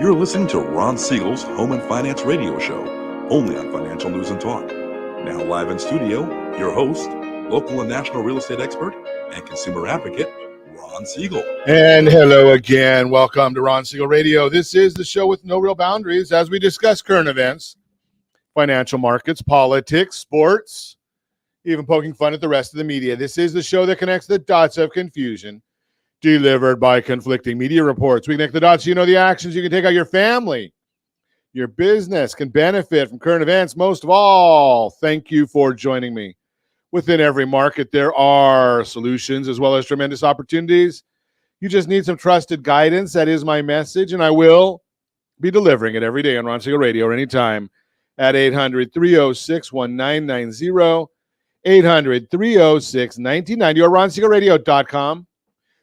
You're listening to Ron Siegel's Home and Finance Radio Show, only on Financial News and Talk. Now live in studio, your host, local and national real estate expert and consumer advocate, Ron Siegel. And hello again. Welcome to Ron Siegel Radio. This is the show with no real boundaries as we discuss current events, financial markets, politics, sports, even poking fun at the rest of the media. This is the show that connects the dots of confusion delivered by conflicting media reports. We connect the dots so you know the actions you can take out. Your family, your business can benefit from current events. Most of all, thank you for joining me. Within every market, there are solutions as well as tremendous opportunities. You just need some trusted guidance. That is my message, and I will be delivering it every day on Ron Siegel Radio or anytime at 800-306-1990, 800-306-1990, or ronsiegelradio.com.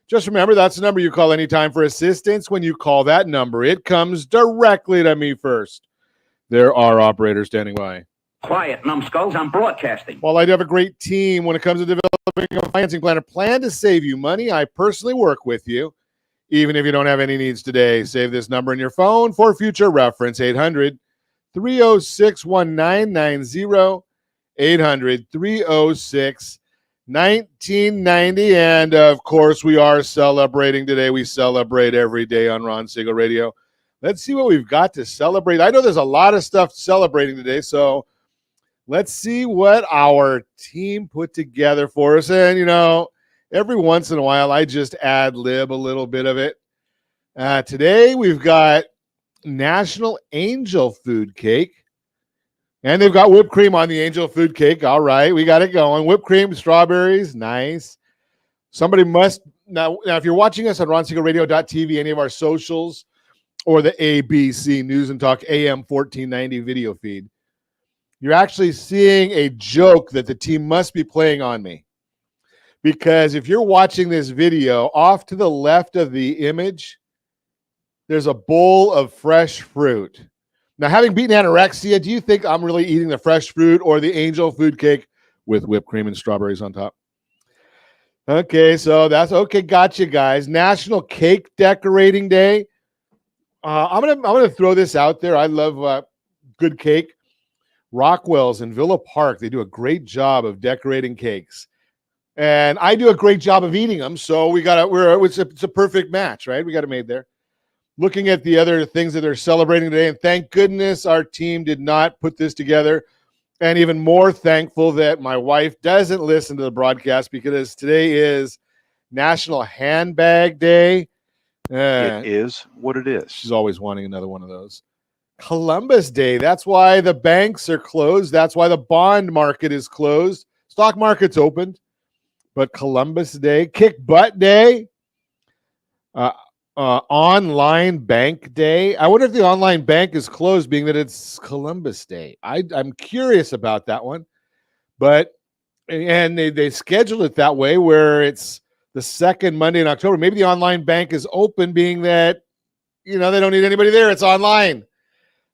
Just remember, that's the number you call anytime for assistance. When you call that number, it comes directly to me first. There are operators standing by. Quiet, numbskulls, I'm broadcasting. Well, I do have a great team when it comes to developing a financing plan. A plan to save you money. I personally work with you, even if you don't have any needs today. Save this number in your phone for future reference, 800-306-1990, 800-306-1990. And of course, we are celebrating today. We celebrate every day on Ron Siegel Radio. Let's see what we've got to celebrate. I know there's a lot of stuff celebrating today, so let's see what our team put together for us. And, you know, every once in a while, I just ad-lib a little bit of it. Today, we've got National Angel Food Cake. And they've got whipped cream on the angel food cake. All right, we got it going. Whipped cream, strawberries, nice. Somebody must, now if you're watching us on ronsiegelradio.tv, any of our socials, or the ABC News and Talk AM 1490 video feed, you're actually seeing a joke that the team must be playing on me. Because if you're watching this video, off to the left of the image, there's a bowl of fresh fruit. Now, having beaten anorexia, do you think I'm really eating the fresh fruit or the angel food cake with whipped cream and strawberries on top? Okay, so that's okay. Gotcha, guys. National Cake Decorating Day. I'm gonna throw this out there. I love good cake. Rockwell's in Villa Park. They do a great job of decorating cakes, and I do a great job of eating them. So it's a perfect match, right? We got it made there. Looking at the other things that they're celebrating today, and thank goodness our team did not put this together, and even more thankful that my wife doesn't listen to the broadcast because today is National Handbag Day. It is what it is. She's always wanting another one of those. Columbus Day. That's why the banks are closed. That's why the bond market is closed. Stock market's opened, but Columbus Day. Kick Butt Day. Online Bank Day. I wonder if the online bank is closed, being that it's Columbus Day. I'm curious about that one, and they scheduled it that way where it's the second Monday in October. Maybe the online bank is open, being that they don't need anybody there. It's online.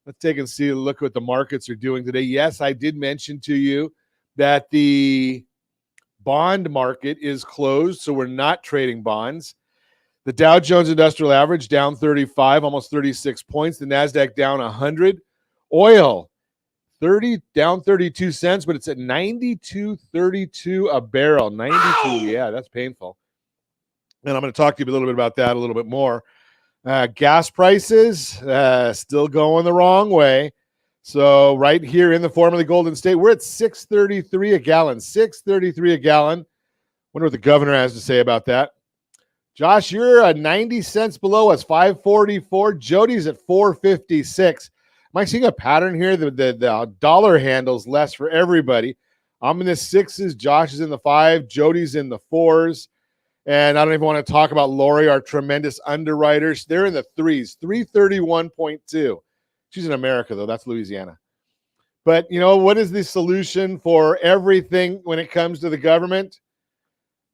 Let's take and see a look at what the markets are doing today. Yes, I did mention to you that the bond market is closed, so we're not trading bonds. The Dow Jones Industrial Average down 35, almost 36 points. The NASDAQ down 100. Oil, down 32 cents, but it's at $92.32 a barrel. 92, ow! Yeah, that's painful. And I'm going to talk to you a little bit about that a little bit more. Gas prices still going the wrong way. So right here in the formerly Golden State, we're at $6.33 a gallon. $6.33 a gallon. Wonder what the governor has to say about that. Josh, you're 90 cents below us, $5.44. Jody's at $4.56. Am I seeing a pattern here? The dollar handle's less for everybody. I'm in the sixes. Josh is in the five. Jody's in the fours. And I don't even want to talk about Lori, our tremendous underwriters. They're in the threes, 331.2. She's in America, though. That's Louisiana. But, what is the solution for everything when it comes to the government?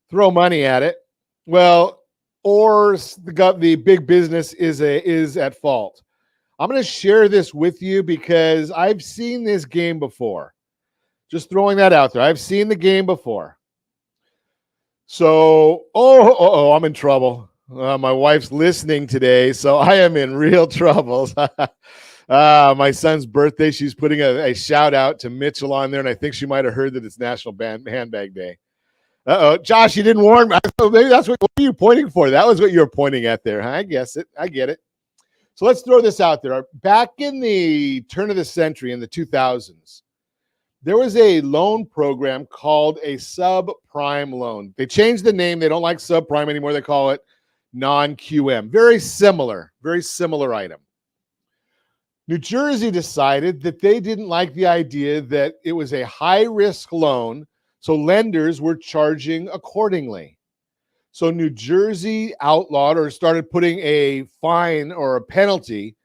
Throw money at it. Well, or the big business is at fault. I'm going to share this with you because I've seen this game before. Just throwing that out there. I've seen the game before. So, I'm in trouble. My wife's listening today, so I am in real trouble. My son's birthday, she's putting a shout out to Mitchell on there, and I think she might have heard that it's National Handbag Day. Josh, you didn't warn me. Maybe that's what are you pointing for? That was what you were pointing at there. Huh? I guess it. I get it. So let's throw this out there. Back in the turn of the century, in the 2000s, there was a loan program called a subprime loan. They changed the name. They don't like subprime anymore. They call it non-QM. Very similar item. New Jersey decided that they didn't like the idea that it was a high-risk loan, so lenders were charging accordingly. So New Jersey outlawed or started putting a fine or a penalty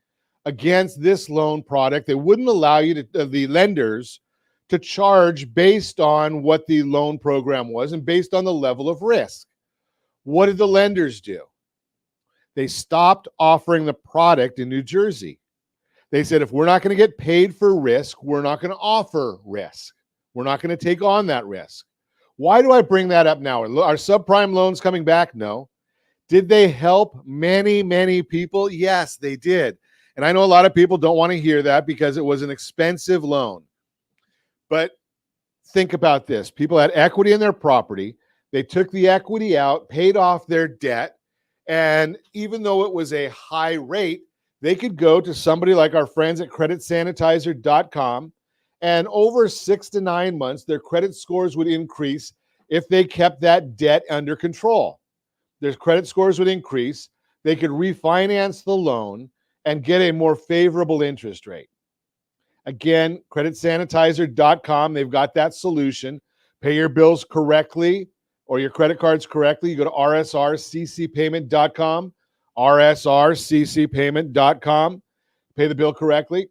against this loan product. They wouldn't allow you to, the lenders to charge based on what the loan program was and based on the level of risk. What did the lenders do? They stopped offering the product in New Jersey. They said, if we're not going to get paid for risk, we're not going to offer risk. We're not going to take on that risk. Why do I bring that up now? Are subprime loans coming back? No. Did they help many, many people? Yes, they did. And I know a lot of people don't want to hear that because it was an expensive loan. But think about this. People had equity in their property. They took the equity out, paid off their debt. And even though it was a high rate, they could go to somebody like our friends at creditsanitizer.com, and over 6 to 9 months, their credit scores would increase if they kept that debt under control. Their credit scores would increase. They could refinance the loan and get a more favorable interest rate. Again, creditsanitizer.com, they've got that solution. Pay your bills correctly or your credit cards correctly. You go to rsrccpayment.com, rsrccpayment.com. Pay the bill correctly.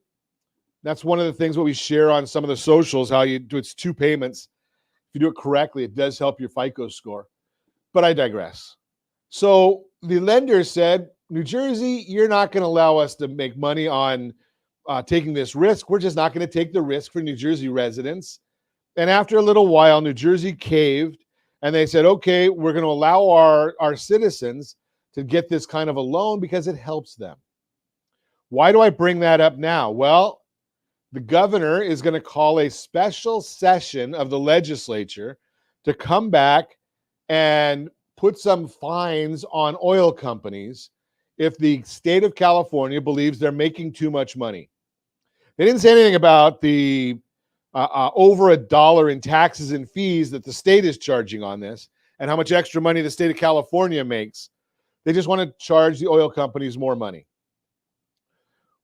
That's one of the things what we share on some of the socials, how you do it's 2 payments. If you do it correctly, it does help your FICO score. But I digress. So the lender said, New Jersey, you're not going to allow us to make money on taking this risk. We're just not going to take the risk for New Jersey residents. And after a little while, New Jersey caved, and they said, okay, we're going to allow our citizens to get this kind of a loan because it helps them. Why do I bring that up now? Well, the governor is going to call a special session of the legislature to come back and put some fines on oil companies if the state of California believes they're making too much money. They didn't say anything about the over $1 in taxes and fees that the state is charging on this and how much extra money the state of California makes. They just want to charge the oil companies more money.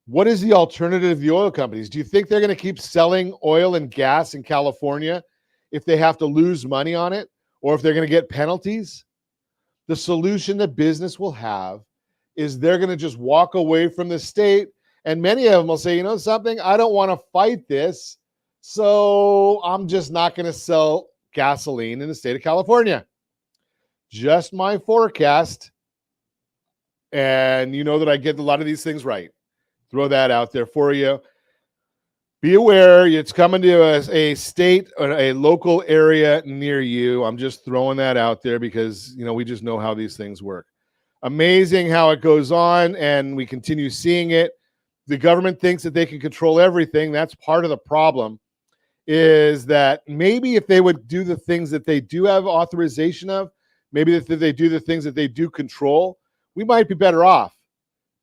What is the alternative to the oil companies? Do you think they're going to keep selling oil and gas in California if they have to lose money on it or if they're going to get penalties? The solution that business will have is they're going to just walk away from the state, and many of them will say, you know something, I don't want to fight this, so I'm just not going to sell gasoline in the state of California. Just my forecast, and you know that I get a lot of these things right. Throw that out there for you. Be aware, it's coming to a state or a local area near you. I'm just throwing that out there because, you know, we just know how these things work. Amazing how it goes on, and we continue seeing it. The government thinks that they can control everything. That's part of the problem, is that maybe if they would do the things that they do have authorization of, maybe if they do the things that they do control, we might be better off.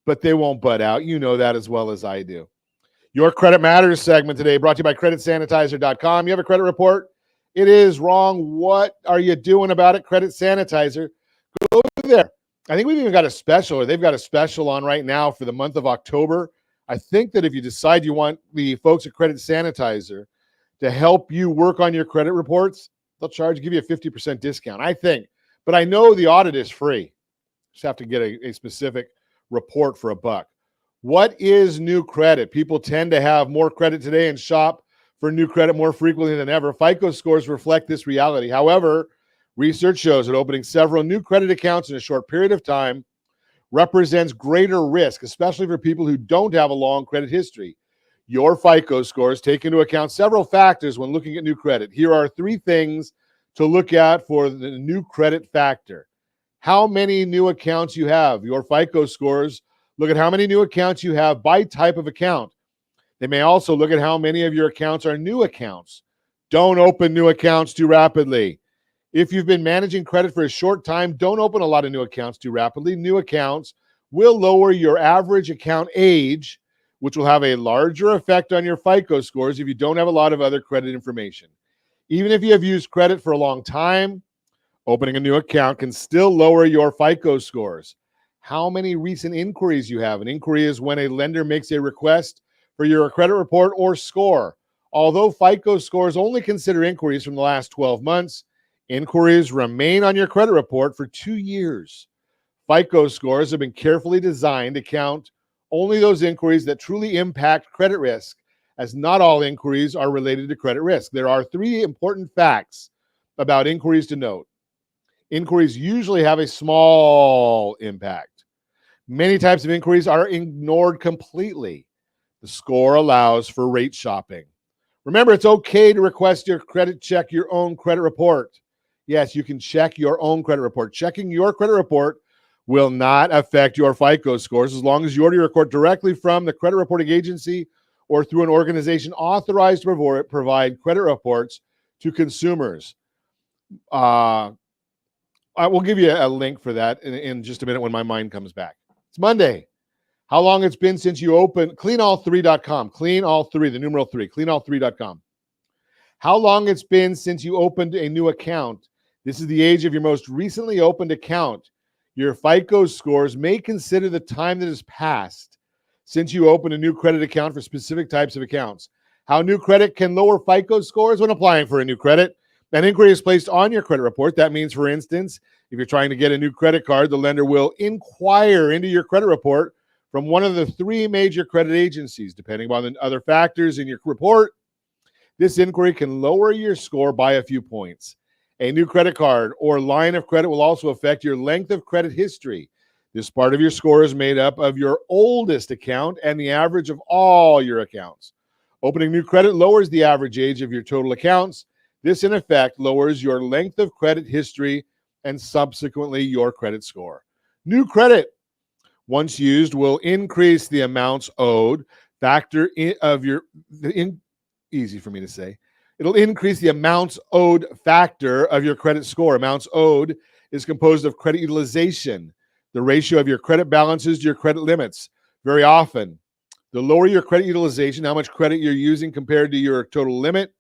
But they won't butt out. You know that as well as I do. Your Credit Matters segment today brought to you by creditsanitizer.com. You have a credit report? It is wrong. What are you doing about it? Credit Sanitizer. Go there. I think we've even got a special, or they've got a special on right now for the month of October. I think that if you decide you want the folks at Credit Sanitizer to help you work on your credit reports, they'll give you a 50% discount, I think. But I know the audit is free. Just have to get a specific report for $1. What is new credit? People tend to have more credit today and shop for new credit more frequently than ever. FICO scores reflect this reality. However, research shows that opening several new credit accounts in a short period of time represents greater risk, especially for people who don't have a long credit history. Your FICO scores take into account several factors when looking at new credit. Here are 3 things to look at for the new credit factor. how many new accounts you have. Your FICO scores look at how many new accounts you have by type of account. They may also look at how many of your accounts are new accounts. Don't open new accounts too rapidly. If you've been managing credit for a short time, don't open a lot of new accounts too rapidly. New accounts will lower your average account age, which will have a larger effect on your FICO scores if you don't have a lot of other credit information. Even if you have used credit for a long time, opening a new account can still lower your FICO scores. How many recent inquiries you have. An inquiry is when a lender makes a request for your credit report or score. Although FICO scores only consider inquiries from the last 12 months, inquiries remain on your credit report for 2 years. FICO scores have been carefully designed to count only those inquiries that truly impact credit risk, as not all inquiries are related to credit risk. There are 3 important facts about inquiries to note. Inquiries usually have a small impact. Many types of inquiries are ignored completely. The score allows for rate shopping. Remember, it's okay to request your credit check your own credit report. Yes, you can check your own credit report. Checking your credit report will not affect your FICO scores as long as you order your report directly from the credit reporting agency or through an organization authorized to provide credit reports to consumers. I will give you a link for that in just a minute when my mind comes back. It's Monday. How long it's been since you opened cleanall3.com. Cleanall3, the numeral 3, cleanall3.com. How long it's been since you opened a new account. This is the age of your most recently opened account. Your FICO scores may consider the time that has passed since you opened a new credit account for specific types of accounts. How new credit can lower FICO scores when applying for a new credit. An inquiry is placed on your credit report. That means, for instance, if you're trying to get a new credit card, the lender will inquire into your credit report from one of the 3 major credit agencies. Depending on the other factors in your report, this inquiry can lower your score by a few points. A new credit card or line of credit will also affect your length of credit history. This part of your score is made up of your oldest account and the average of all your accounts. Opening new credit lowers the average age of your total accounts. This, in effect, lowers your length of credit history and subsequently your credit score. New credit, once used, will increase the amounts owed. Easy for me to say. It'll increase the amounts owed factor of your credit score. Amounts owed is composed of credit utilization, the ratio of your credit balances to your credit limits. Very often, the lower your credit utilization, how much credit you're using compared to your total limit,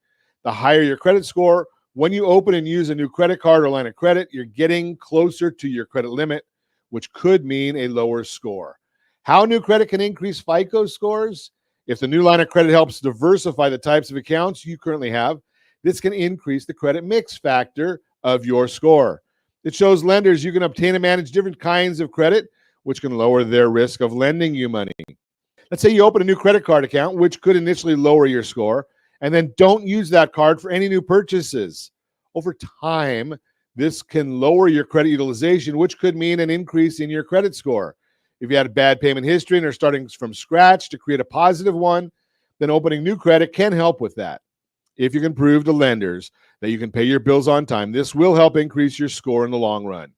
the higher your credit score. When you open and use a new credit card or line of credit, you're getting closer to your credit limit, which could mean a lower score. How new credit can increase FICO scores? If the new line of credit helps diversify the types of accounts you currently have, this can increase the credit mix factor of your score. It shows lenders you can obtain and manage different kinds of credit, which can lower their risk of lending you money. Let's say you open a new credit card account, which could initially lower your score, and then don't use that card for any new purchases. Over time, this can lower your credit utilization, which could mean an increase in your credit score. If you had a bad payment history and are starting from scratch to create a positive one, then opening new credit can help with that. If you can prove to lenders that you can pay your bills on time, this will help increase your score in the long run.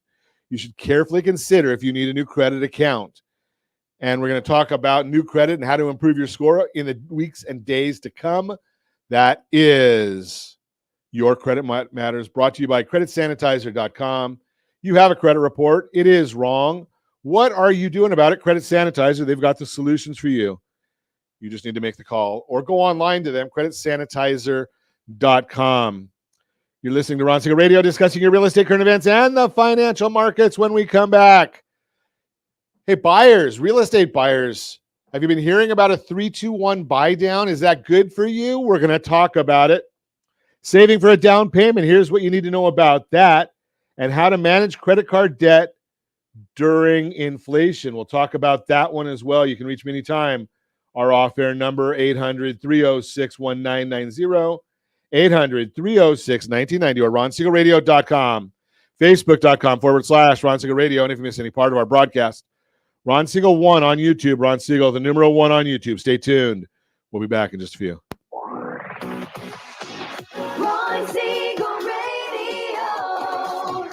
You should carefully consider if you need a new credit account. And we're going to talk about new credit and how to improve your score in the weeks and days to come. That is Your Credit Matters, brought to you by creditsanitizer.com. You have a credit report. It is wrong. What are you doing about it? Credit Sanitizer, they've got the solutions for you. You just need to make the call or go online to them, creditsanitizer.com. You're listening to Ron Siegel Radio, discussing your real estate, current events, and the financial markets. When we come back, hey, buyers, real estate buyers, have you been hearing about a 3-2-1 buy down? Is that good for you? We're going to talk about it. Saving for a down payment. Here's what you need to know about that and how to manage credit card debt during inflation. We'll talk about that one as well. You can reach me anytime. Our off-air number, 800-306-1990, 800-306-1990, or ronsiegelradio.com, facebook.com/Ron Siegel Radio. And if you miss any part of our broadcast, Ron Siegel 1 on YouTube, Ron Siegel, the numeral 1 on YouTube. Stay tuned. We'll be back in just a few. Ron Siegel Radio.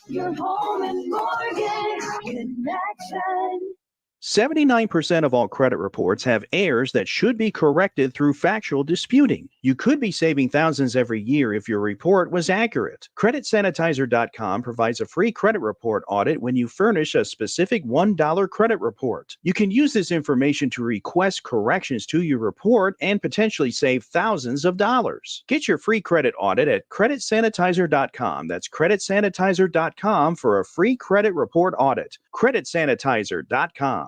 Your home and mortgage connection. 79% of all credit reports have errors that should be corrected through factual disputing. You could be saving thousands every year if your report was accurate. CreditSanitizer.com provides a free credit report audit when you furnish a specific $1 credit report. You can use this information to request corrections to your report and potentially save thousands of dollars. Get your free credit audit at CreditSanitizer.com. That's CreditSanitizer.com for a free credit report audit. CreditSanitizer.com.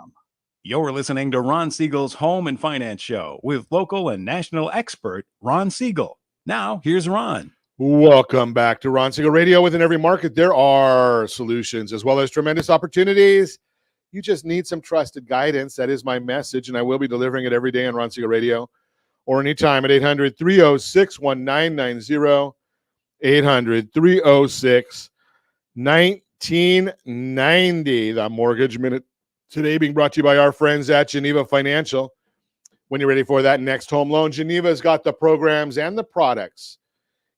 You're listening to Ron Siegel's Home and Finance Show with local and national expert Ron Siegel. Now, here's Ron. Welcome back to Ron Siegel Radio. Within every market, there are solutions as well as tremendous opportunities. You just need some trusted guidance. That is my message, and I will be delivering it every day on Ron Siegel Radio or anytime at 800-306-1990, 800-306-1990. The Mortgage Minute today being brought to you by our friends at Geneva Financial. When you're ready for that next home loan, Geneva's got the programs and the products.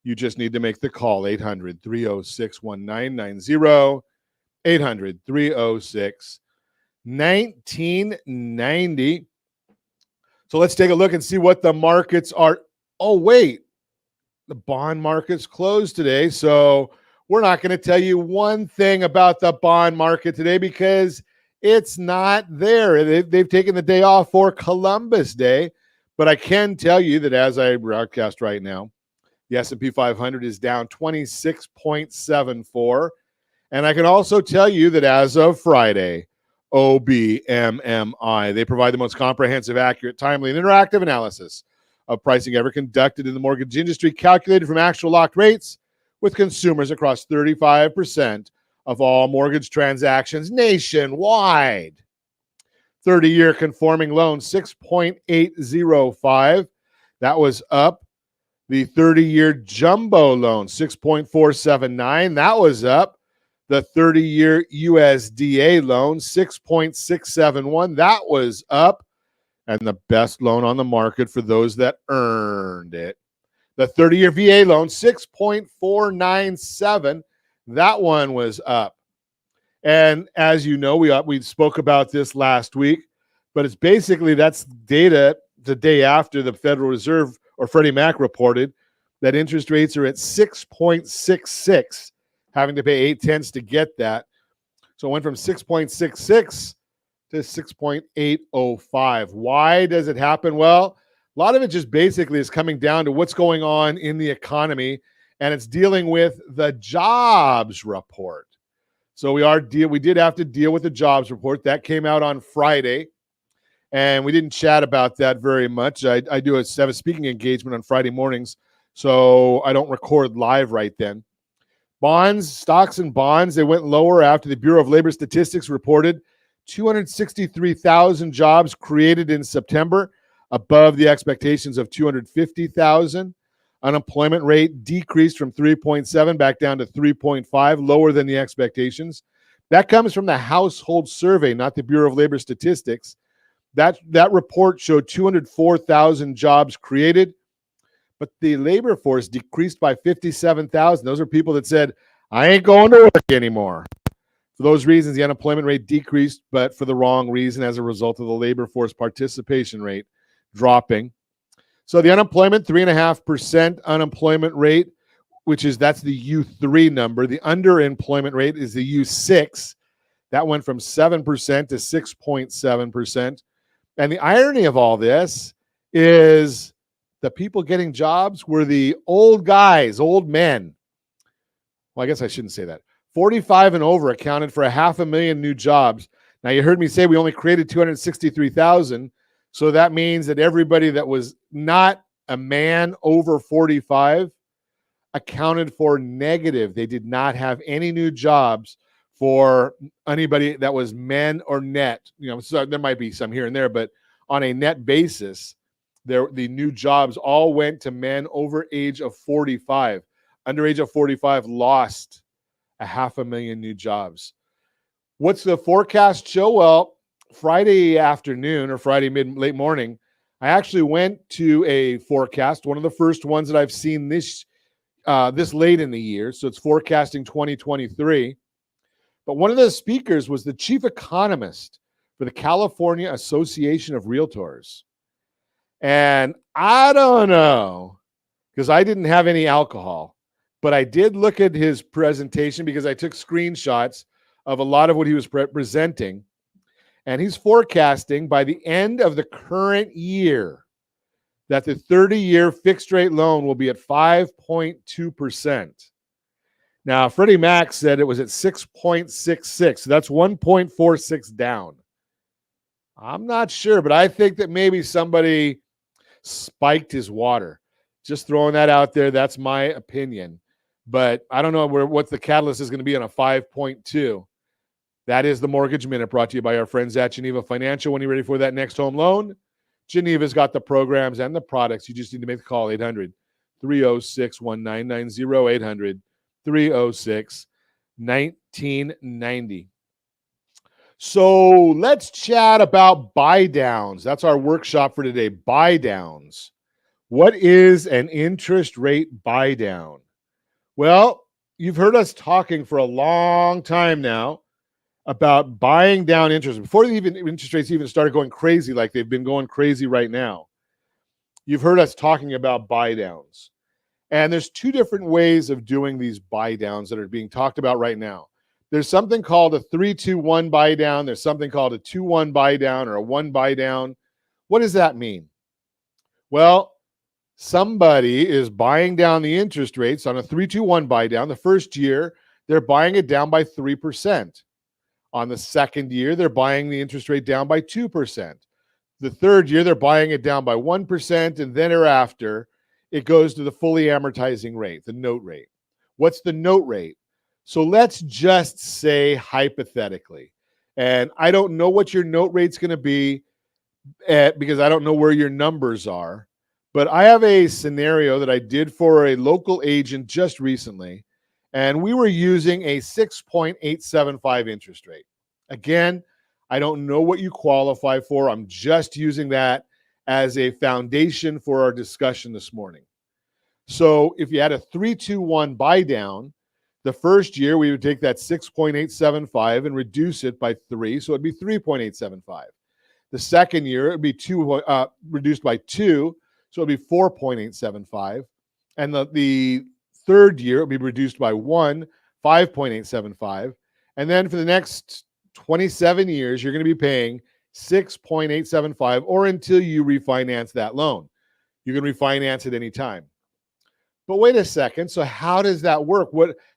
You just need to make the call, 800-306-1990, 800-306-1990. So let's take a look and see what the markets are. Oh, wait. The bond market's closed today, so we're not going to tell you one thing about the bond market today because it's not there. They've taken the day off for Columbus Day, but I can tell you that as I broadcast right now, the S&P 500 is down 26.74, and I can also tell you that as of Friday, OBMMI, they provide the most comprehensive, accurate, timely, and interactive analysis of pricing ever conducted in the mortgage industry, calculated from actual locked rates with consumers across 35% of all mortgage transactions nationwide. 30-year conforming loan, 6.805. That was up. The 30-year jumbo loan, 6.479. That was up. The 30-year USDA loan, 6.671. That was up. And the best loan on the market for those that earned it, the 30-year VA loan, 6.497. That one was up. And as you know, we spoke about this last week, but it's basically that's data the day after the Federal Reserve or Freddie Mac reported that interest rates are at 6.66, having to pay 0.8 to get that. So it went from 6.66 to 6.805. Why does it happen? Well, a lot of it just basically is coming down to what's going on in the economy, and it's dealing with the jobs report. So we did have to deal with the jobs report. That came out on Friday, and we didn't chat about that very much. I have a speaking engagement on Friday mornings, so I don't record live right then. Bonds, stocks and bonds, they went lower after the Bureau of Labor Statistics reported 263,000 jobs created in September, above the expectations of 250,000. Unemployment rate decreased from 3.7 back down to 3.5, lower than the expectations. That comes from the household survey, not the Bureau of Labor Statistics. That report showed 204,000 jobs created, but the labor force decreased by 57,000. Those are people that said, I ain't going to work anymore. For those reasons, the unemployment rate decreased, but for the wrong reason as a result of the labor force participation rate dropping. So the unemployment, 3.5% unemployment rate, that's the U3 number. The underemployment rate is the U6. That went from 7% to 6.7%. And the irony of all this is the people getting jobs were the old guys, old men. Well, I guess I shouldn't say that. 45 and over accounted for 500,000 new jobs. Now, you heard me say we only created 263,000. So that means that everybody that was not a man over 45 accounted for negative. They did not have any new jobs for anybody that was men or net. So there might be some here and there, but on a net basis, the new jobs all went to men over age of 45. Under age of 45 lost 500,000 new jobs. What's the forecast show? Well, Friday afternoon or Friday late morning, I actually went to a forecast, one of the first ones that I've seen this late in the year. So it's forecasting 2023. But one of the speakers was the chief economist for the California Association of Realtors. And I don't know, because I didn't have any alcohol, but I did look at his presentation because I took screenshots of a lot of what he was presenting. And he's forecasting by the end of the current year that the 30-year fixed rate loan will be at 5.2%. Now, Freddie Mac said it was at 6.66. So that's 1.46 down. I'm not sure, but I think that maybe somebody spiked his water. Just throwing that out there. That's my opinion. But I don't know what the catalyst is going to be on a 5.2. That is the Mortgage Minute, brought to you by our friends at Geneva Financial. When you're ready for that next home loan, Geneva's got the programs and the products. You just need to make the call, 800-306-1990, 800-306-1990. So let's chat about buy downs. That's our workshop for today, buy downs. What is an interest rate buy down? Well, you've heard us talking for a long time now about buying down interest. Before interest rates even started going crazy like they've been going crazy right now, you've heard us talking about buy downs. And there's two different ways of doing these buy downs that are being talked about right now. There's something called a 3-2-1 buy down. There's something called a 2-1 buy down or a 1 buy down. What does that mean? Well, somebody is buying down the interest rates on a 3-2-1 buy down. The first year, they're buying it down by 3%. On the second year, they're buying the interest rate down by 2%. The third year, they're buying it down by 1%, and then thereafter, it goes to the fully amortizing rate, the note rate. What's the note rate? So let's just say hypothetically, and I don't know what your note rate's going to be because I don't know where your numbers are, but I have a scenario that I did for a local agent just recently, and we were using a 6.875 interest rate. Again, I don't know what you qualify for. I'm just using that as a foundation for our discussion this morning. So if you had a 3-2-1 buy down, the first year we would take that 6.875 and reduce it by 3, so it'd be 3.875. The second year it'd be reduced by 2, so it'd be 4.875. And the third year it'll be reduced by 1, 5.875. And then for the next 27 years, you're going to be paying 6.875 or until you refinance that loan. You can refinance at any time. But wait a second. So how does that work?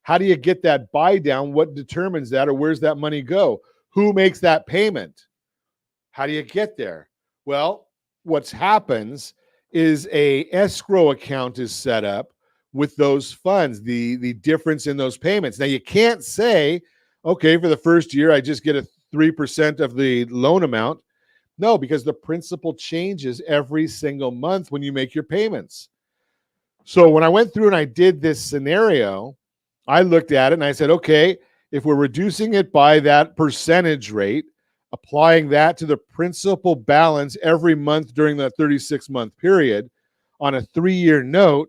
How do you get that buy down? What determines that, or where's that money go? Who makes that payment? How do you get there? Well, what happens is a escrow account is set up with those funds, the difference in those payments. Now you can't say, okay, for the first year, I just get a 3% of the loan amount. No, because the principal changes every single month when you make your payments. So when I went through and I did this scenario, I looked at it and I said, okay, if we're reducing it by that percentage rate, applying that to the principal balance every month during that 36-month period on a 3-year note,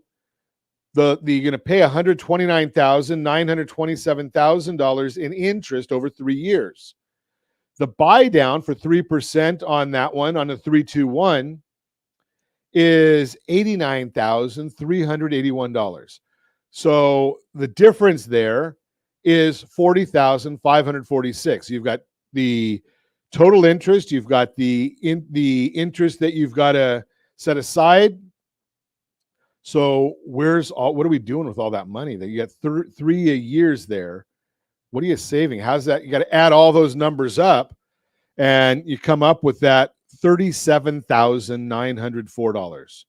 you're going to pay $129,927,000 in interest over 3 years. The buy down for 3% on that one, on a 3-2-1, is $89,381. So the difference there is $40,546. You've got the total interest, you've got the interest that you've got to set aside. So what are we doing with all that money? That you got 3 years there. What are you saving? How's that? You got to add all those numbers up, and you come up with that $37,904.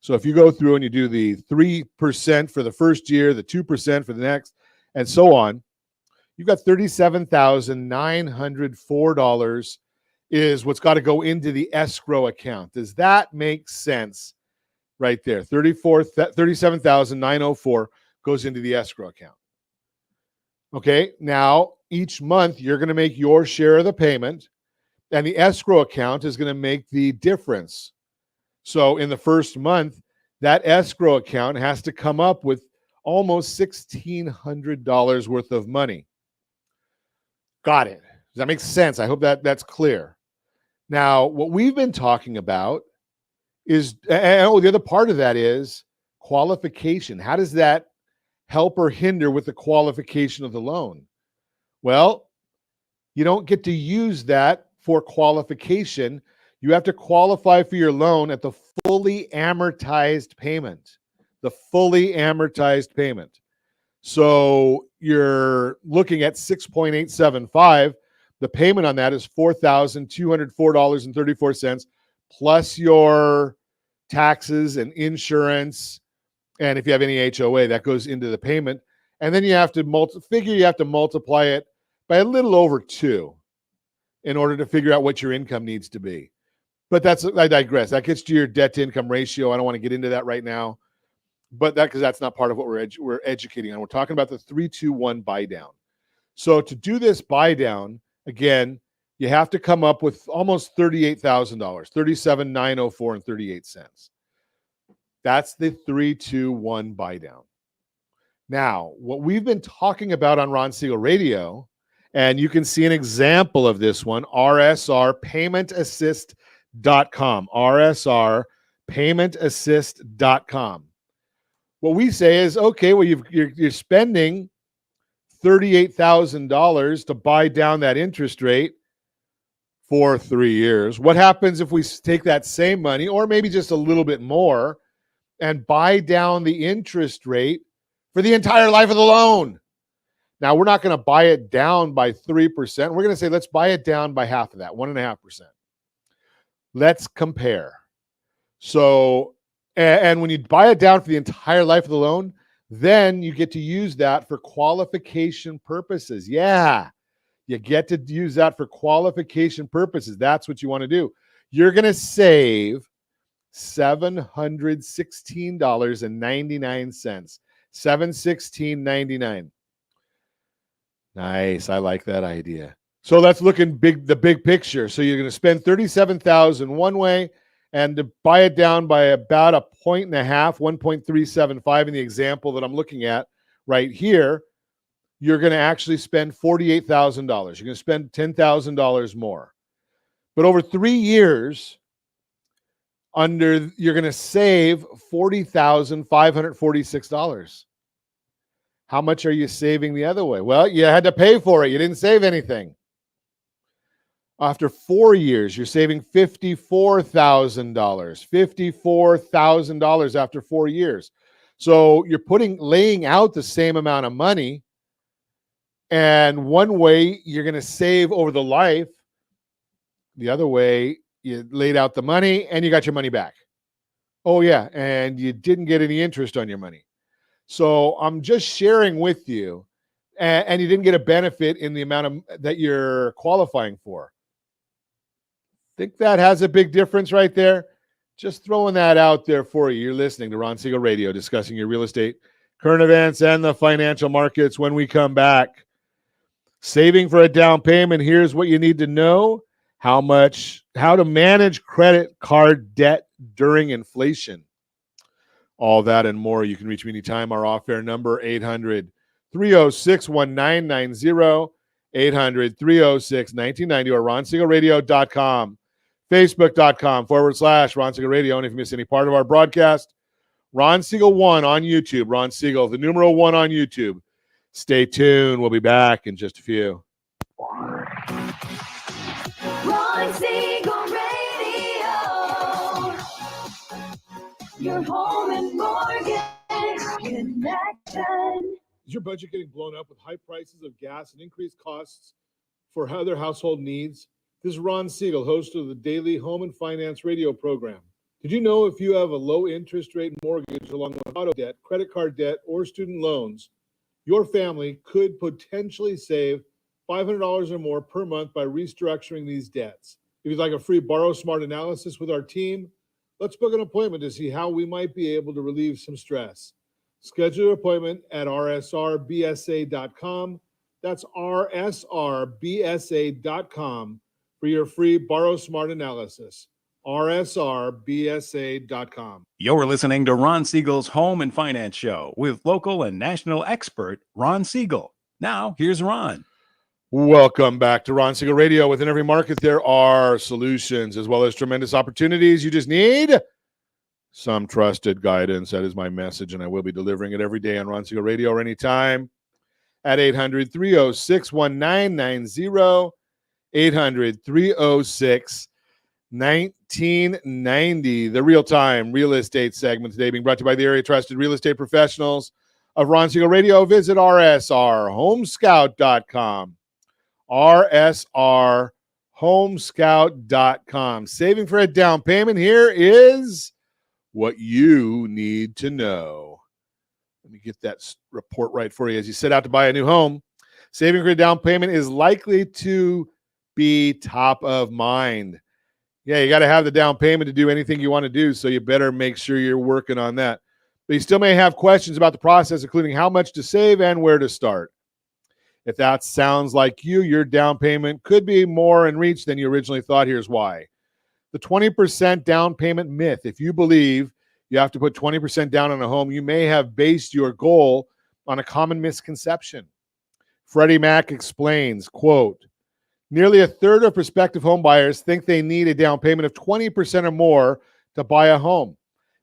So if you go through and you do the 3% for the first year, the 2% for the next, and so on, you've got $37,904 is what's got to go into the escrow account. Does that make sense? Right there, $37,904 goes into the escrow account. Okay, now each month you're going to make your share of the payment, and the escrow account is going to make the difference. So in the first month, that escrow account has to come up with almost $1,600 worth of money. Got it. Does that make sense? I hope that's clear. Now, what we've been talking about is, the other part of that is qualification. How does that help or hinder with the qualification of the loan? Well, you don't get to use that for qualification. You have to qualify for your loan at the fully amortized payment. The fully amortized payment. So you're looking at 6.875. The payment on that is $4,204.34 plus your taxes and insurance. And if you have any HOA, that goes into the payment. And then you have to multiply it by a little over 2 in order to figure out what your income needs to be. But I digress. That gets to your debt to income ratio. I don't want to get into that right now. But because that's not part of what we're educating on. We're talking about the 3-2-1 buy down. So to do this buy down, again, you have to come up with almost $38,000, $37,904.38. That's the 3-2-1 buy down. Now, what we've been talking about on Ron Siegel Radio, and you can see an example of this one, rsrpaymentassist.com, rsrpaymentassist.com. What we say is, okay, well, you're spending $38,000 to buy down that interest rate for 3 years. What happens if we take that same money, or maybe just a little bit more, and buy down the interest rate for the entire life of the loan? Now, we're not going to buy it down by 3%. We're going to say, let's buy it down by half of that, 1.5%. Let's compare. So, and when you buy it down for the entire life of the loan, then you get to use that for qualification purposes. Yeah, you get to use that for qualification purposes. That's what you want to do. You're going to save $716.99. $716.99. Nice. I like that idea. So let's look in the big picture. So you're going to spend $37,000 one way, and to buy it down by about 1.5 points, 1.375 in the example that I'm looking at right here, you're going to actually spend $48,000. You're going to spend $10,000 more. But over 3 years, you're going to save $40,546. How much are you saving the other way? Well, you had to pay for it. You didn't save anything. After 4 years, you're saving $54,000. $54,000 after 4 years. So you're laying out the same amount of money. And one way you're going to save over the life. The other way, you laid out the money and you got your money back. Oh, yeah. And you didn't get any interest on your money. So I'm just sharing with you, and you didn't get a benefit in the amount that you're qualifying for. Think that has a big difference right there? Just throwing that out there for you. You're listening to Ron Siegel Radio, discussing your real estate, current events, and the financial markets. When we come back, saving for a down payment. Here's what you need to know: how to manage credit card debt during inflation. All that and more. You can reach me anytime. Our off-air number, 800-306-1990, 800-306-1990, or ronsiegelradio.com, facebook.com/Ron Siegel Radio. And if you miss any part of our broadcast, Ron Siegel 1 on YouTube. Ron Siegel, the numeral 1 on YouTube. Stay tuned. We'll be back in just a few. Ron Siegel Radio. Your home and mortgage connection. Is your budget getting blown up with high prices of gas and increased costs for other household needs? This is Ron Siegel, host of the daily home and finance radio program. Did you know if you have a low interest rate mortgage along with auto debt, credit card debt, or student loans, your family could potentially save $500 or more per month by restructuring these debts? If you'd like a free Borrow Smart analysis with our team, let's book an appointment to see how we might be able to relieve some stress. Schedule your appointment at rsrbsa.com. That's rsrbsa.com for your free Borrow Smart analysis. rsrbsa.com. You're listening to Ron Siegel's Home and Finance Show with local and national expert Ron Siegel. Now, here's Ron. Welcome back to Ron Siegel Radio. Within every market, there are solutions as well as tremendous opportunities. You just need some trusted guidance. That is my message, and I will be delivering it every day on Ron Siegel Radio or anytime at 800-306-1990, 800-306-1990. The real-time real estate segment today being brought to you by the area trusted real estate professionals of Ron Siegel Radio. Visit rsrhomescout.com. rsrhomescout.com. Saving for a down payment. Here is what you need to know. Let me get that report right for you. As you set out to buy a new home, saving for a down payment is likely to be top of mind. Yeah, you got to have the down payment to do anything you want to do, so you better make sure you're working on that. But you still may have questions about the process, including how much to save and where to start. If that sounds like you, your down payment could be more in reach than you originally thought. Here's why. The 20% down payment myth. If you believe you have to put 20% down on a home, you may have based your goal on a common misconception. Freddie Mac explains, quote, nearly a third of prospective home buyers think they need a down payment of 20% or more to buy a home.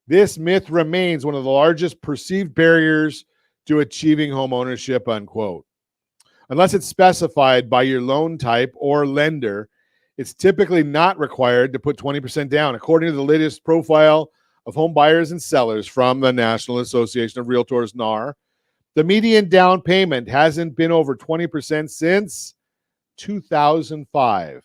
This myth remains one of the largest perceived barriers to achieving home ownership, unquote. Unless it's specified by your loan type or lender, it's typically not required to put 20% down. According to the latest profile of home buyers and sellers from the National Association of Realtors, NAR, the median down payment hasn't been over 20% since 2005.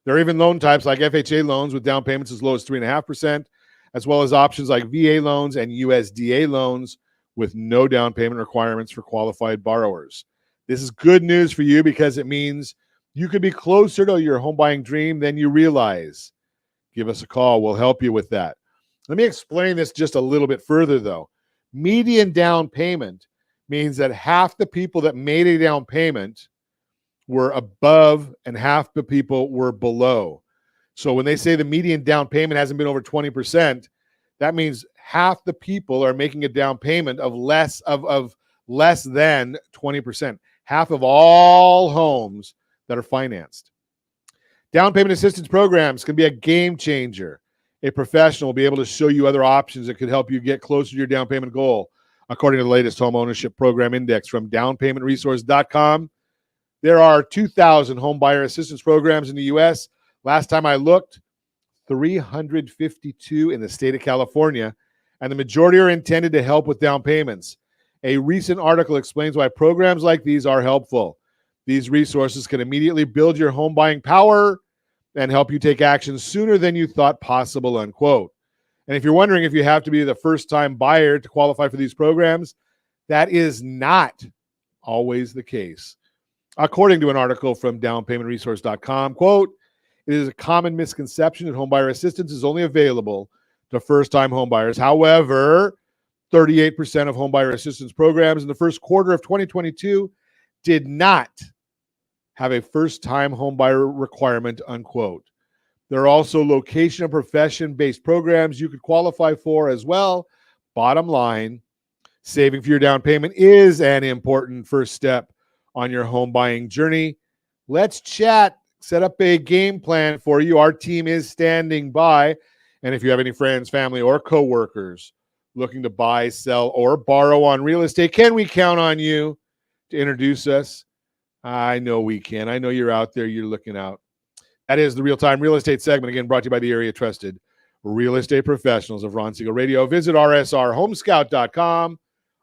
There are even loan types like FHA loans with down payments as low as 3.5%, as well as options like VA loans and USDA loans with no down payment requirements for qualified borrowers. This is good news for you because it means you could be closer to your home buying dream than you realize. Give us a call. We'll help you with that. Let me explain this just a little bit further, though. Median down payment means that half the people that made a down payment were above and half the people were below. So when they say the median down payment hasn't been over 20%, that means half the people are making a down payment of less than 20%. Half of all homes that are financed. Down payment assistance programs can be a game changer. A professional will be able to show you other options that could help you get closer to your down payment goal. According to the latest home ownership program index from downpaymentresource.com, there are 2,000 home buyer assistance programs in the U.S. Last time I looked, 352 in the state of California, and the majority are intended to help with down payments. A recent article explains why programs like these are helpful. These resources can immediately build your home buying power and help you take action sooner than you thought possible, unquote. And if you're wondering if you have to be the first-time buyer to qualify for these programs, that is not always the case. According to an article from downpaymentresource.com, quote, it is a common misconception that homebuyer assistance is only available to first-time homebuyers. However, 38% of homebuyer assistance programs in the first quarter of 2022 did not have a first-time homebuyer requirement, unquote. There are also location and profession-based programs you could qualify for as well. Bottom line, saving for your down payment is an important first step on your home buying journey. Let's chat. Set up a game plan for you. Our team is standing by. And if you have any friends, family, or coworkers looking to buy, sell, or borrow on real estate, can we count on you to introduce us? I know we can. I know you're out there. You're looking out. That is the real-time real estate segment, again, brought to you by the area trusted real estate professionals of Ron Siegel Radio. Visit rsrhomescout.com,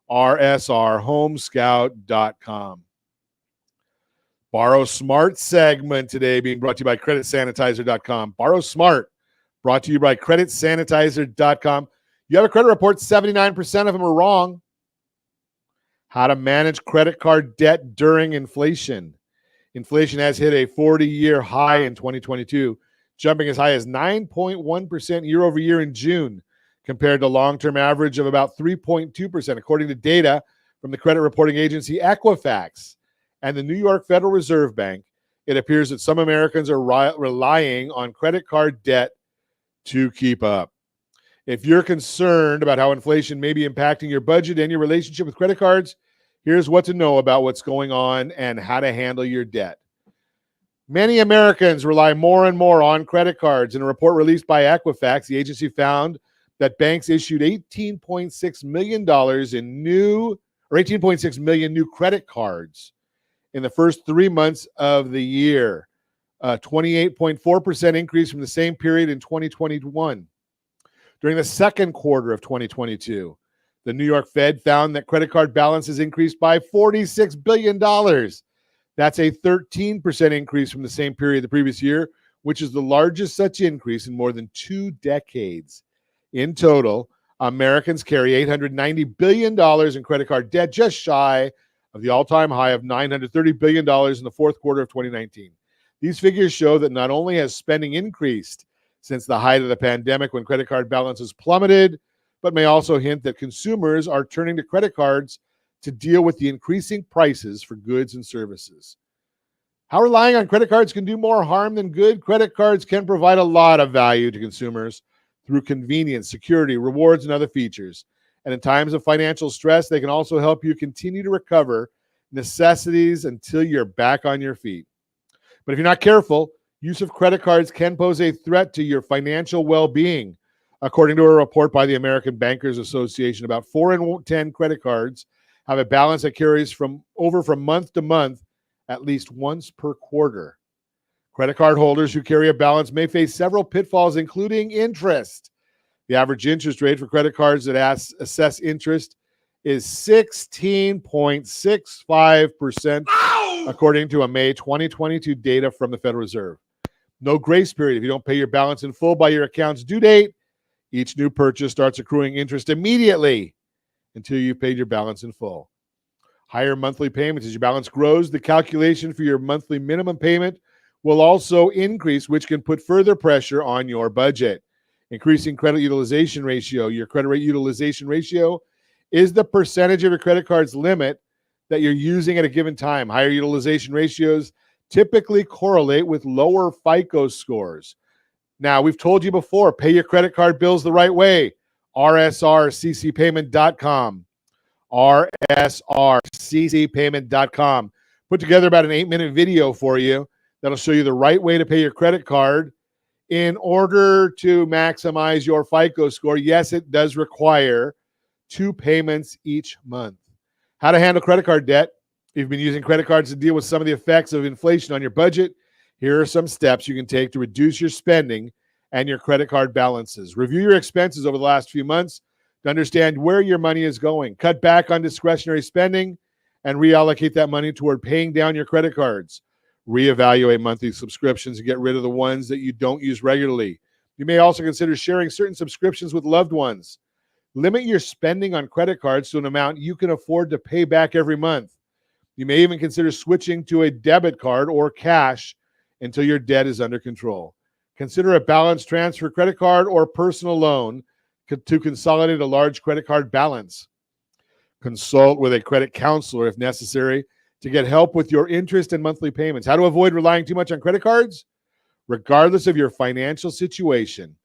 rsrhomescout.com. Borrow Smart segment today being brought to you by creditsanitizer.com. Borrow Smart, brought to you by creditsanitizer.com. You have a credit report, 79% of them are wrong. How to manage credit card debt during inflation. Inflation has hit a 40-year high in 2022, jumping as high as 9.1% year over year in June, compared to long-term average of about 3.2%, according to data from the credit reporting agency Equifax and the New York Federal Reserve Bank. It appears that some Americans are relying on credit card debt to keep up. If you're concerned about how inflation may be impacting your budget and your relationship with credit cards, here's what to know about what's going on and how to handle your debt. Many Americans rely more and more on credit cards. In a report released by Equifax, the agency found that banks issued $18.6 million in new, or 18.6 million new credit cards in the first 3 months of the year, a 28.4% increase from the same period in 2021. During the second quarter of 2022, the New York Fed found that credit card balances increased by $46 billion. That's a 13% increase from the same period the previous year, which is the largest such increase in more than 2 decades. In total, Americans carry $890 billion in credit card debt, just shy of the all-time high of $930 billion in the fourth quarter of 2019. These figures show that not only has spending increased since the height of the pandemic when credit card balances plummeted, but may also hint that consumers are turning to credit cards to deal with the increasing prices for goods and services. How relying on credit cards can do more harm than good? Credit cards can provide a lot of value to consumers through convenience, security, rewards, and other features. And in times of financial stress, they can also help you continue to recover necessities until you're back on your feet. But if you're not careful, use of credit cards can pose a threat to your financial well-being. According to a report by the American Bankers Association, about 4 in 10 credit cards have a balance that carries from month to month at least once per quarter. Credit card holders who carry a balance may face several pitfalls, including interest. The average interest rate for credit cards that assess interest is 16.65%, according to a May 2022 data from the Federal Reserve. No grace period if you don't pay your balance in full by your account's due date. Each new purchase starts accruing interest immediately until you've paid your balance in full. Higher monthly payments. As your balance grows, the calculation for your monthly minimum payment will also increase, which can put further pressure on your budget. Increasing credit utilization ratio. Your credit rate utilization ratio is the percentage of your credit card's limit that you're using at a given time. Higher utilization ratios typically correlate with lower FICO scores. Now, we've told you before, pay your credit card bills the right way. rsrccpayment.com. rsrccpayment.com. Put together about an 8-minute video for you that'll show you the right way to pay your credit card in order to maximize your FICO score. Yes, it does require 2 payments each month. How to handle credit card debt. If you've been using credit cards to deal with some of the effects of inflation on your budget, here are some steps you can take to reduce your spending and your credit card balances. Review your expenses over the last few months to understand where your money is going. Cut back on discretionary spending and reallocate that money toward paying down your credit cards. Reevaluate monthly subscriptions and get rid of the ones that you don't use regularly. You may also consider sharing certain subscriptions with loved ones. Limit your spending on credit cards to an amount you can afford to pay back every month. You may even consider switching to a debit card or cash until your debt is under control. Consider a balance transfer credit card or personal loan to consolidate a large credit card balance. Consult with a credit counselor if necessary to get help with your interest and monthly payments. How to avoid relying too much on credit cards? Regardless of your financial situation,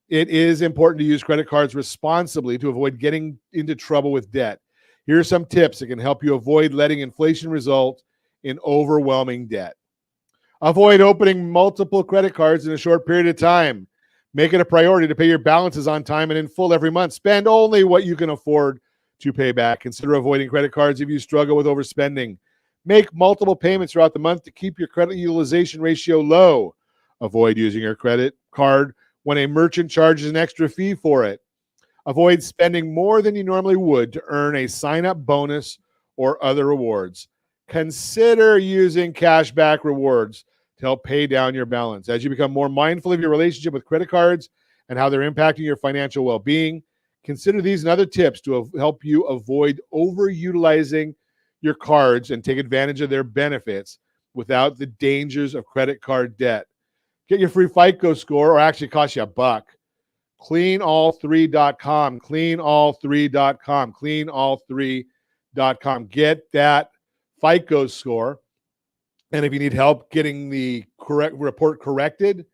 it is important to use credit cards responsibly to avoid getting into trouble with debt. Here are some tips that can help you avoid letting inflation result in overwhelming debt. Avoid opening multiple credit cards in a short period of time. Make it a priority to pay your balances on time and in full every month. Spend only what you can afford to pay back. Consider avoiding credit cards if you struggle with overspending. Make multiple payments throughout the month to keep your credit utilization ratio low. Avoid using your credit card when a merchant charges an extra fee for it. Avoid spending more than you normally would to earn a sign-up bonus or other rewards. Consider using cashback rewards to help pay down your balance. As you become more mindful of your relationship with credit cards and how they're impacting your financial well-being, consider these and other tips to help you avoid overutilizing your cards and take advantage of their benefits without the dangers of credit card debt. Get your free FICO score, or actually cost you $1. Cleanall3.com, cleanall3.com, cleanall3.com. Get that FICO score. And if you need help getting the correct report corrected,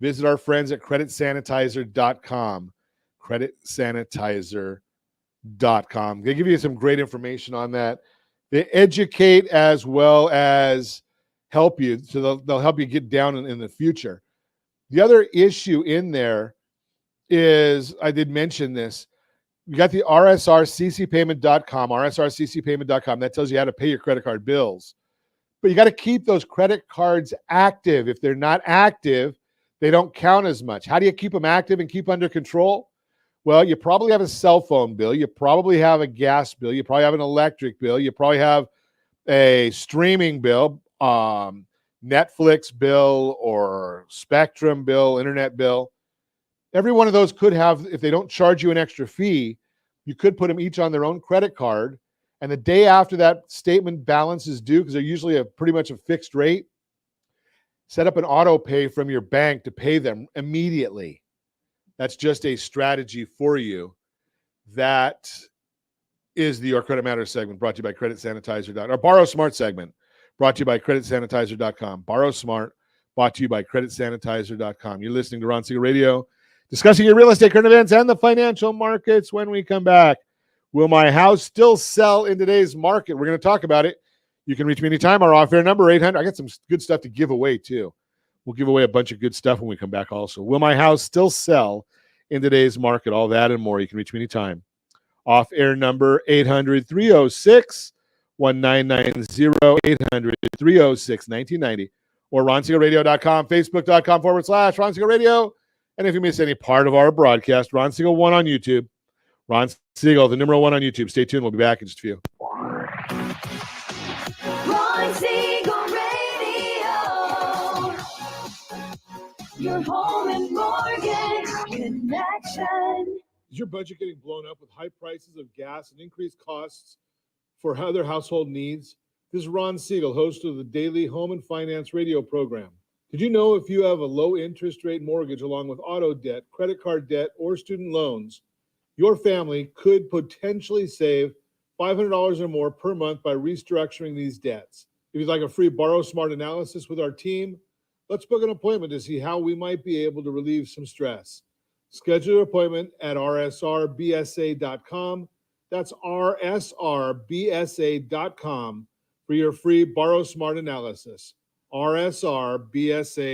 visit our friends at creditsanitizer.com. Creditsanitizer.com. They give you some great information on that. They educate as well as help you. So they'll help you get down in the future. The other issue in there is, I did mention this, you got the rsrccpayment.com, rsrccpayment.com. That tells you how to pay your credit card bills. But you got to keep those credit cards active. If they're not active, they don't count as much. How do you keep them active and keep under control? Well, you probably have a cell phone bill. You probably have a gas bill. You probably have an electric bill. You probably have a streaming bill, Netflix bill or Spectrum bill, internet bill. Every one of those could have, if they don't charge you an extra fee, you could put them each on their own credit card. And the day after that statement balance is due, because they're usually pretty much a fixed rate, set up an auto pay from your bank to pay them immediately. That's just a strategy for you. That is the Your Credit Matters segment, brought to you by CreditSanitizer.com. Our Borrow Smart segment, brought to you by CreditSanitizer.com. Borrow Smart, brought to you by CreditSanitizer.com. You're listening to Ron Siegel Radio, discussing your real estate, current events, and the financial markets. When we come back, will my house still sell in today's market? We're going to talk about it. You can reach me anytime. Our off-air number, 800. I got some good stuff to give away, too. We'll give away a bunch of good stuff when we come back also. Will my house still sell in today's market? All that and more. You can reach me anytime. Off-air number, 800-306-1990, 800-306-1990, or RonSiegelRadio.com, Facebook.com/Ron Siegel Radio. And if you miss any part of our broadcast, Ron Siegel 1 on YouTube. Ron Siegel, the number 1 on YouTube. Stay tuned. We'll be back in just a few. Ron Siegel Radio. Your home and mortgage connection. Is your budget getting blown up with high prices of gas and increased costs for other household needs? This is Ron Siegel, host of the daily home and finance radio program. Did you know if you have a low interest rate mortgage along with auto debt, credit card debt, or student loans, your family could potentially save $500 or more per month by restructuring these debts? If you'd like a free Borrow Smart analysis with our team, let's book an appointment to see how we might be able to relieve some stress. Schedule your appointment at rsrbsa.com. That's rsrbsa.com for your free Borrow Smart analysis. rsrbsa.com.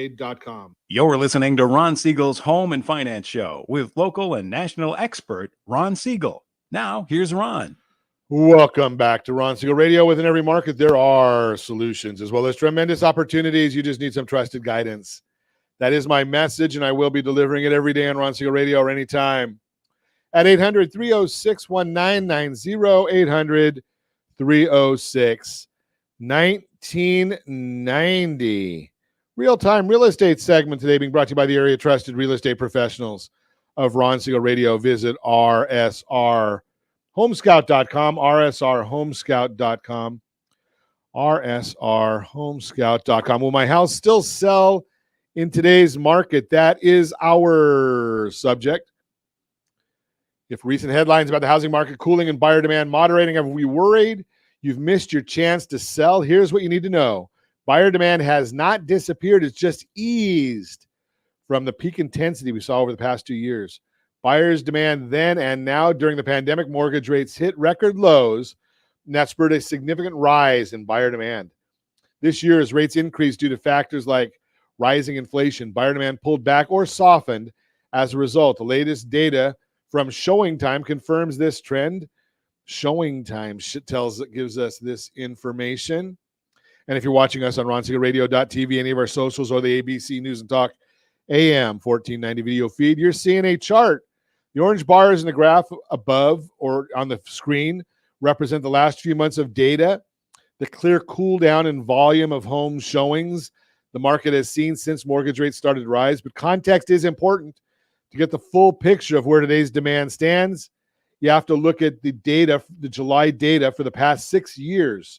You're listening to Ron Siegel's Home and Finance Show with local and national expert Ron Siegel. Now, here's Ron. Welcome back to Ron Siegel Radio. Within every market, there are solutions as well as tremendous opportunities. You just need some trusted guidance. That is my message, and I will be delivering it every day on Ron Siegel Radio or anytime at 800-306-1990, 800-306-1990. Real-time real estate segment today being brought to you by the area trusted real estate professionals of Ron Siegel Radio. Visit rsrhomescout.com, rsrhomescout.com, rsrhomescout.com. Will my house still sell in today's market? That is our subject. If recent headlines about the housing market cooling and buyer demand moderating have we worried you've missed your chance to sell, here's what you need to know. Buyer demand has not disappeared. It's just eased from the peak intensity we saw over the past 2 years. Buyers' demand then and now during the pandemic, mortgage rates hit record lows, and that spurred a significant rise in buyer demand. This year, as rates increased due to factors like rising inflation, buyer demand pulled back or softened as a result. The latest data from Showing Time confirms this trend. Showing Time gives us this information. And if you're watching us on RonSiegelRadio.tv, any of our socials, or the ABC News and Talk AM 1490 video feed, you're seeing a chart. The orange bars in the graph above or on the screen represent the last few months of data, the clear cool down in volume of home showings the market has seen since mortgage rates started to rise. But context is important. To get the full picture of where today's demand stands, you have to look at the data, the July data for the past 6 years.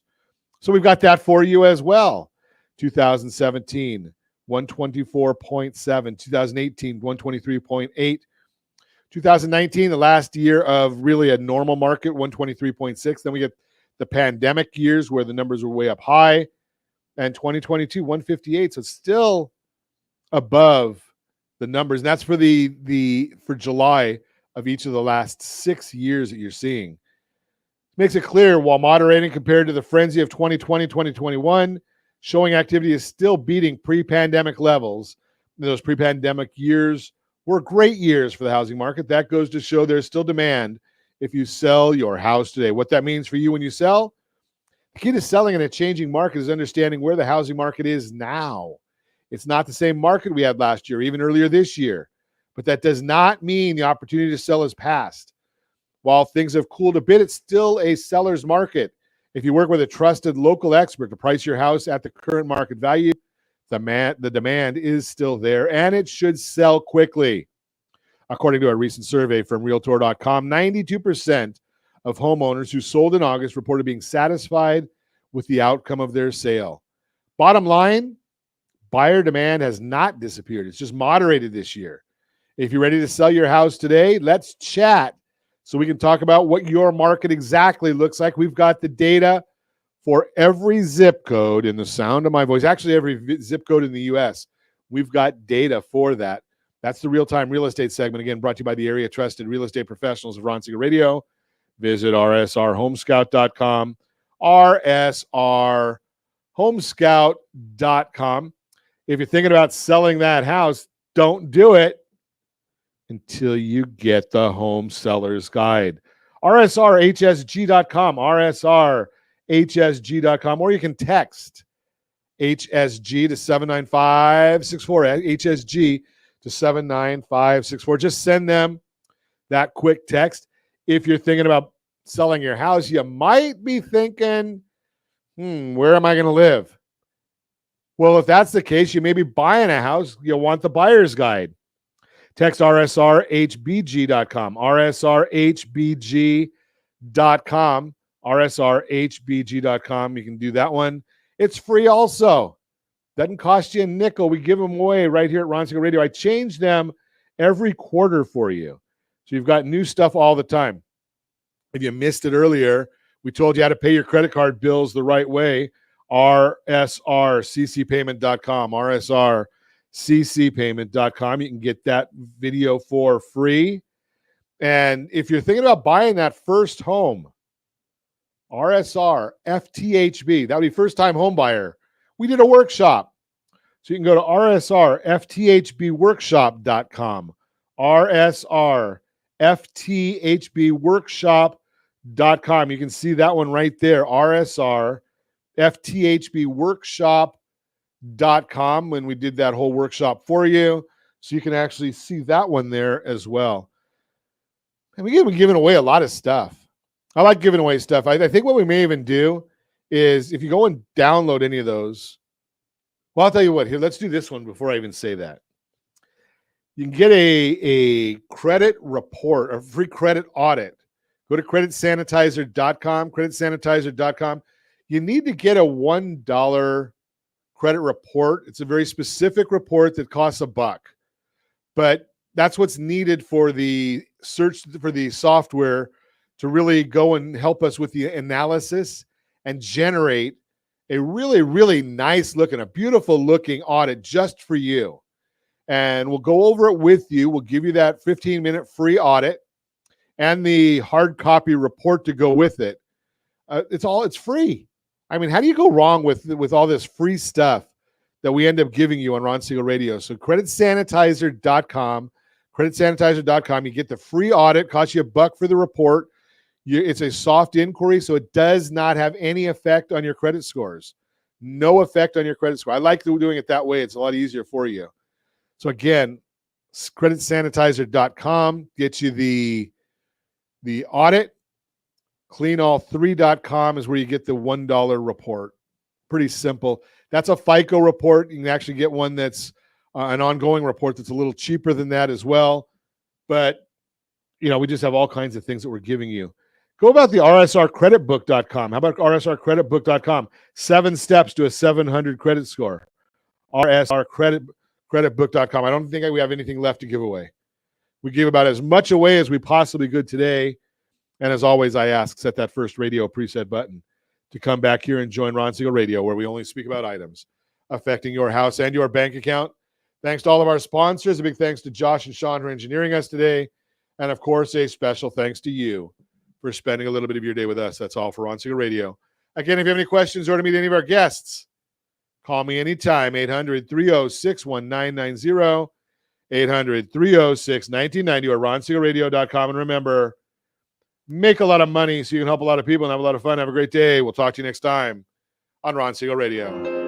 So we've got that for you as well. 2017, 124.7. 2018, 123.8. 2019, the last year of really a normal market, 123.6. Then we get the pandemic years where the numbers were way up high. And 2022, 158. So it's still above the numbers. And that's for for July of each of the last 6 years that you're seeing. Makes it clear, while moderating compared to the frenzy of 2020, 2021, showing activity is still beating pre-pandemic levels. Those pre-pandemic years were great years for the housing market. That goes to show there's still demand if you sell your house today. What that means for you when you sell, the key to selling in a changing market is understanding where the housing market is now. It's not the same market we had last year, even earlier this year. But that does not mean the opportunity to sell is past. While things have cooled a bit, it's still a seller's market. If you work with a trusted local expert to price your house at the current market value, the demand is still there, and it should sell quickly. According to a recent survey from Realtor.com, 92% of homeowners who sold in August reported being satisfied with the outcome of their sale. Bottom line, buyer demand has not disappeared. It's just moderated this year. If you're ready to sell your house today, let's chat so we can talk about what your market exactly looks like. We've got the data for every zip code in the sound of my voice, actually every zip code in the U.S. We've got data for that. That's the real-time real estate segment, again, brought to you by the area trusted real estate professionals of Ron Siegel Radio. Visit rsrhomescout.com, rsrhomescout.com. If you're thinking about selling that house, don't do it until you get the home seller's guide. rsrhsg.com, rsrhsg.com, or you can text HSG to 79564, HSG to 79564. Just send them that quick text. If you're thinking about selling your house, you might be thinking, where am I going to live? Well, if that's the case, you may be buying a house. You'll want the buyer's guide. Text rsrhbg.com, rsrhbg.com, rsrhbg.com. You can do that one. It's free also. Doesn't cost you a nickel. We give them away right here at Ron Siegel Radio. I change them every quarter for you. So you've got new stuff all the time. If you missed it earlier, we told you how to pay your credit card bills the right way. rsrccpayment.com, rsrccpayment.com. You can get that video for free. And if you're thinking about buying that first home, RSR FTHB, that would be first time home buyer. We did a workshop. So you can go to rsrfthbworkshop.com, rsrfthbworkshop.com. You can see that one right there, rsrfthbworkshop.com, when we did that whole workshop for you. So you can actually see that one there as well. And we've been giving away a lot of stuff. I like giving away stuff. I think what we may even do is if you go and download any of those, well, I'll tell you what, here, let's do this one before I even say that. You can get a credit report, a free credit audit. Go to creditsanitizer.com, creditsanitizer.com. You need to get a $1 credit report. It's a very specific report that costs $1. But that's what's needed for the search for the software to really go and help us with the analysis and generate a really, really nice looking, a beautiful looking audit just for you. And we'll go over it with you. We'll give you that 15-minute free audit and the hard copy report to go with it. It's free. I mean, how do you go wrong with all this free stuff that we end up giving you on Ron Siegel Radio? So creditsanitizer.com, creditsanitizer.com. You get the free audit, costs you $1 for the report. It's a soft inquiry, so it does not have any effect on your credit scores. No effect on your credit score. I like doing it that way. It's a lot easier for you. So again, creditsanitizer.com gets you the audit. Cleanall3.com is where you get the $1 report. Pretty simple. That's a FICO report. You can actually get one that's an ongoing report that's a little cheaper than that as well. But, we just have all kinds of things that we're giving you. Go about the rsrcreditbook.com. How about rsrcreditbook.com? 7 steps to a 700 credit score. rsrcreditbook.com. I don't think we have anything left to give away. We gave about as much away as we possibly could today. And as always, I ask, set that first radio preset button to come back here and join Ron Siegel Radio, where we only speak about items affecting your house and your bank account. Thanks to all of our sponsors. A big thanks to Josh and Sean for engineering us today. And, of course, a special thanks to you for spending a little bit of your day with us. That's all for Ron Siegel Radio. Again, if you have any questions or to meet any of our guests, Call me anytime, 800-306-1990, 800-306-1990, or ronsiegelradio.com. And remember, make a lot of money so you can help a lot of people and have a lot of fun. Have a great day. We'll talk to you next time on Ron Siegel Radio.